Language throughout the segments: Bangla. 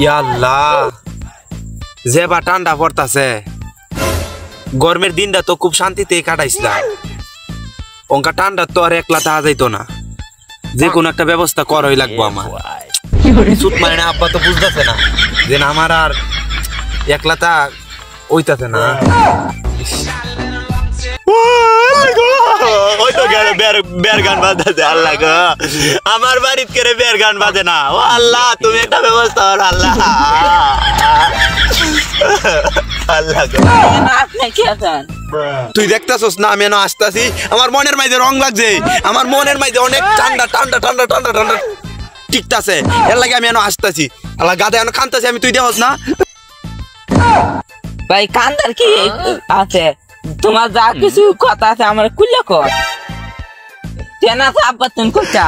ইয়া আল্লাহ যে বা ঠান্ডা পড়তাছে গরমের দিনটা তো খুব শান্তিতে কাটাইছিলাম অঙ্কা ঠান্ডা তো আর একলা থাকা যাইতো না যে কোনো একটা ব্যবস্থা করই লাগবো আমার সুত মানে না আব্বা তো বুঝতেছে না যে আমার আর একলা তা ওইতাছে না ওই তো বের গান বাজাতে আল্লাহ গো আমার বাড়িতে করে বের গান বাজে না ও আল্লাহ তুমি একটা ব্যবস্থা করো আল্লাহ আল্লাহ গো তুই দেখতাছস না আমি এনে আসতাছি আমার মনের মাঝে রং লাগছে আমার মনের মাঝে অনেক ঠান্ডা ঠান্ডা ঠান্ডা ঠান্ডা ঠান্ডা টিকতাছে এর লাগে আমি এনে আসতাছি আল্লাহ গাদা এনে কানতাছি আমি তুই দেখছ না ভাই কান্দার কি আছে তোমার যা কিছু কথা আছে আমার কুল্লা কর কেন আব্বা তুমি কইতা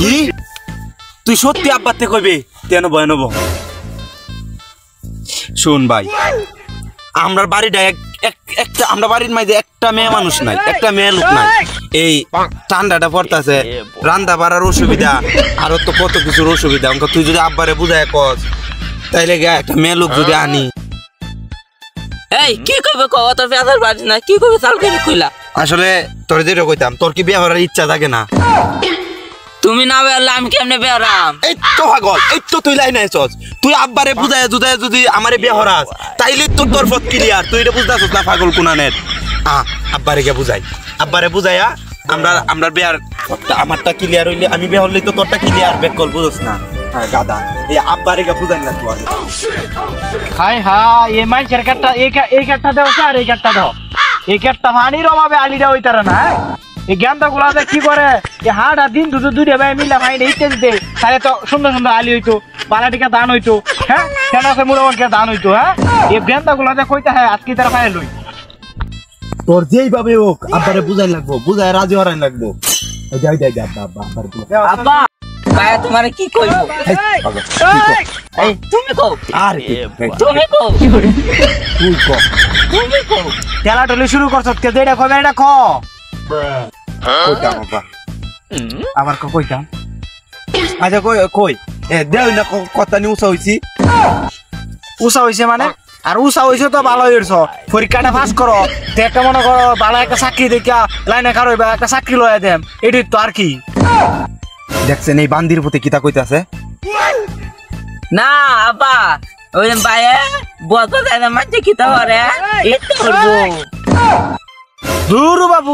কি তুই সত্যি আব্বাতে কইবে তেন ভয় নব শুন ভাই আমরা বাড়িটা একটা আমরা বাড়ির মাঝে একটা মেয়ে মানুষ নাই একটা মেয়ে লোক নাই এই ঠান্ডাটা পড়তাছে রান্না বাড়ার অসুবিধা আরো তো কত কিছুর অসুবিধা তুই যদি আব্বারে বুঝায় কস তাইলে একটা মেয়ে লোক যদি আনি এই কি কইবে কত পেঁচার বাড়ি না কি কইবে চাল করে কইলা আসলে তোর যেটা কইতাম তোর কি বিয়ে করার ইচ্ছা থাকে না তুমি না বেরলে আমি কেমনে বেরাম এই তো পাগল এই তো তুই লাইন আইছস তুই আব্বারে বুঝায় জুদায় যদি আমারে বিয়ে হরাস তাইলে তোর ফত ক্লিয়ার তুই এটা বুঝতাছস না পাগল কোনানের আব্বারে কে বুঝাই আব্বারে বুঝাইয়া আমরা বিয়ার আমারটা ক্লিয়ার হইলে আমি বিয়ে হইলে তো তোরটা ক্লিয়ার বেক কল বুঝছ না গাদা এই আব্বারে কে বুঝাই না তুই হাই এই মাইছের কাটটা এই কাটটা দাও স্যার এই কাটটা দাও এই কাটটা পানির অভাবে আলিটা হইতারে না এই জ্ঞানটা গুলাতে কি করে এই হাড়া দিন দুটো ভাই মিলা ভাই এইতে দিতে তাহলে তো সুন্দর সুন্দর আলি হইতো বালাটিকা দান হইতো হ্যাঁ কেন আছে মুড়াকে দান হইতো হ্যাঁ এই জ্ঞানটা গুলাতে কইতে হয় আজকে তারা পায় লই তোর যেইভাবে হোক আব্বারে বুঝাই লাগবো বুঝাই রাজি হরাই লাগবো যাই আব্বা ভাই তোমার কি কইবো এই তুমি কও আরে তুমি কও তুই কো তুমি কও খেলা টলি শুরু করছ কে যেটা কবে এটা ক কইতাম আব্বা আবার কইতাম আচ্ছা কই দেও না কথা নি উষা হইছে মানে আর উষা হইছে তো ভালো হইছ পরীক্ষাটা পাস করো তে একটা মনে করো ভালো একটা চাকরি দেখা লাইনে খারইবা একটা চাকরি লয়া দেম এটি তো আর কি দেখছেন এই বান্দির প্রতি কিতা কইতাছে না আব্বা ওই ভাইয়ে বলতো যায় না মাঝে কি তো পারে এই তো করবো দূর বাবু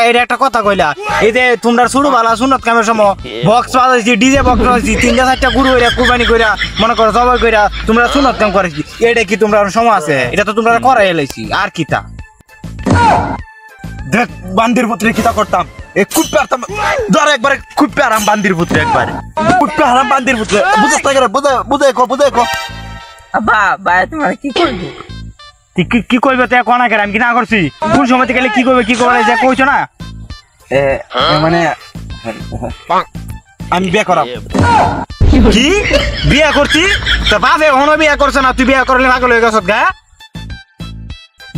এটা একটা কথা কইলা এই যে তোমরা শুরু ভালো শুনত কামের সময় বক্স বাজাইছি ডিজে বক্স বাজাইছি 3-4টা গুরু হইরা কুরবানি কইরা মনে করো সবাই কইরা তোমরা শুনত কাম করেছি এটা কি তোমরা সময় আছে এটা তো তোমরা করাই এলাইছি আর কিতা দেখ বান্দির পুত্রে কিতা করতাম এই খুব পারতাম ধর একবারে খুব পারাম বান্দির পুত্রে একবারে খুব পারাম বান্দির পুত্রে বুঝছ না করে বুঝাই কো আব্বা ভাই তোমার কি করবো কি কইবে তে কোনা করে আমি কি না করছি কোন সময় থেকে কি কইবে কি করে যে কইছো না মানে আমি বিয়ে করাম কি বিয়ে করছি তো বাপে হনো বিয়ে করছ না তুই বিয়ে করলে পাগল হয়ে গেছত গা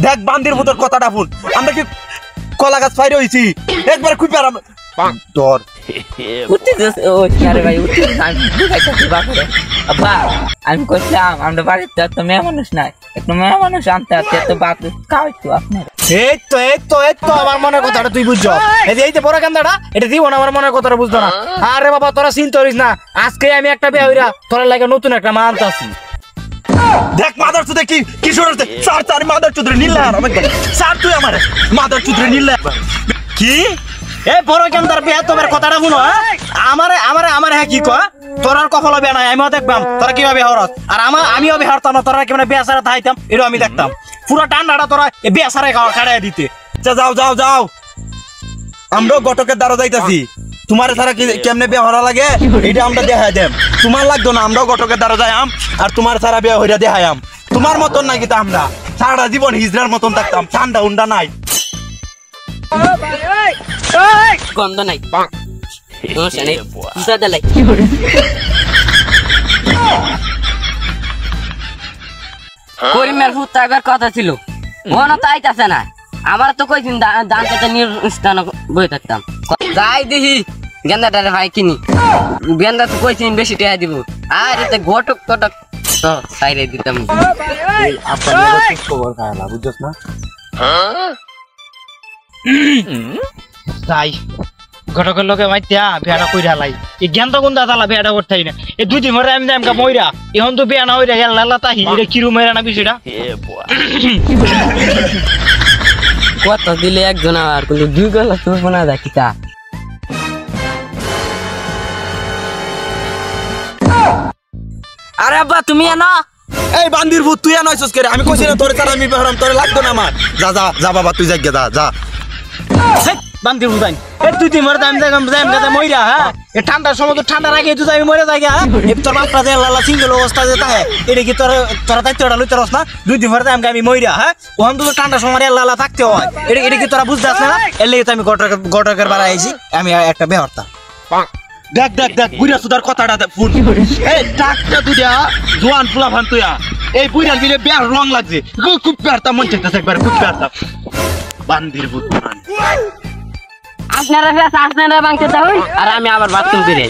দেখ বান্দির পুত্রের কথাটা শুন আমরা কি কলা গাছ ফাইরে হইছি একবারে খুব পারাম তোর উঠতে ও আরে ভাই উঠতে আমি বুঝাইতেছি বাপরে আব্বা আমি কইলাম আমরা বাড়িতে তো মেয়ে মানুষ নাই একটু মেয়ে মানুষ আনতে আছে তো বাপ খাওয়াইতো আপনার এই তো আমার মনের কথাটা তুই বুঝছো এই যে বড় কান্দাটা এটা দিব না আমার মনের কথাটা বুঝতো না আরে বাবা তোরা চিন্তা করিস না আজকে আমি একটা বিয়ে হইরা তোরা লাগে নতুন একটা মা আনতাছি দেখ মাদার চুদে কি শুনতে স্যার মাদার চুদরে নিল্লা আমাকে স্যার তুই আমারে মাদার চুদরে নিল্লা কি এই বড় কান্দার বিয়ে তোমার কথাটা শুনো আমারে হ্যাঁ কি কয় তোর আর কফল হবে না আমিও দেখবাম তোরা কিভাবে হরত আর আমিও বিয়ে হরতাম না তোরা কেমন বিয়ে সারা থাইতাম এটা আমি দেখতাম পুরো টান্ডাটা তোরা বিয়ে সারাই কাটাই দিতে যাও আমরাও গটকের দ্বারা যাইতাছি তোমার সারা কেমনে বিয়ে হরা লাগে এটা আমরা দেখাই দেম তোমার লাগতো না আমরাও গটকের দ্বারা যাইম আর তোমার সারা বিয়ে হইরা দেখাইম তোমার মতন নাকি তা আমরা সারা জীবন হিজড়ার মতন থাকতাম ঠান্ডা উন্ডা নাই গন্ধ নাই করিমের ফুট থাকবার কথা ছিল মনে তো আইতাছে না আমার তো কইছিন দান খেতে নিয়ে স্থান বই থাকতাম যাই দেখি গেন্দাটারে ভাই কিনি গেন্দা তো কইছিন বেশি টাকা দিব আর এতে ঘটক টটক তো সাইরে দিতাম খবর খায়লা বুঝছস না তাই ঘটকের লোকে মাইতিয়া বেড়া কইরা লাই এই জ্ঞান তো গুন্দা তালা বেড়া করতেই না এই দুই দিন ধরে আমি জামকা মইরা এখন তো বেয়া না হইরা হেল্লা তা হিরে কিরু মেরা না বিষয়টা কত দিলে একজন আর কিন্তু দুই গলা তোর মনে দেখি তা আরে আব্বা তুমি না এই বান্দির ভূত তুই আনাইছস করে আমি কইছি না তোরে ছাড়া আমি বেহরাম তোরে লাগতো না আমার যা যা যা বাবা তুই যাই যা যা বান্দির বুদাই এ তুই দিন ধরে আমি জামকা মইরা হ্যাঁ এ ঠান্ডার সময় তো ঠান্ডার আগে তুই আমি মরে যাই হ্যাঁ এ তোর বাপটা যে লালা সিঙ্গেল অবস্থা যে তাহে এটা কি তোরা দায়িত্বটা লইতে রস না দুই দিন ধরে আমি মইরা হ্যাঁ ওখান তো ঠান্ডার সময় লালা থাকতে হয় এটা কি তোরা বুঝতে আসলে না এর লেগে তো আমি গটকের বাড়া আইছি আমি একটা বেহরতা দেখ দেখ দেখ বুড়া সুদার কথাটা ফুল এই ডাকটা দুইটা জোয়ান ফুলা ফান তুইয়া এই বুড়ার মিলে বের রং লাগছে খুব পেরতা মন চাইতেছে একবার খুব পেরতা বান্দির ভূত আপনারা বাংতে হই আর আমি আবার বাথরুম করে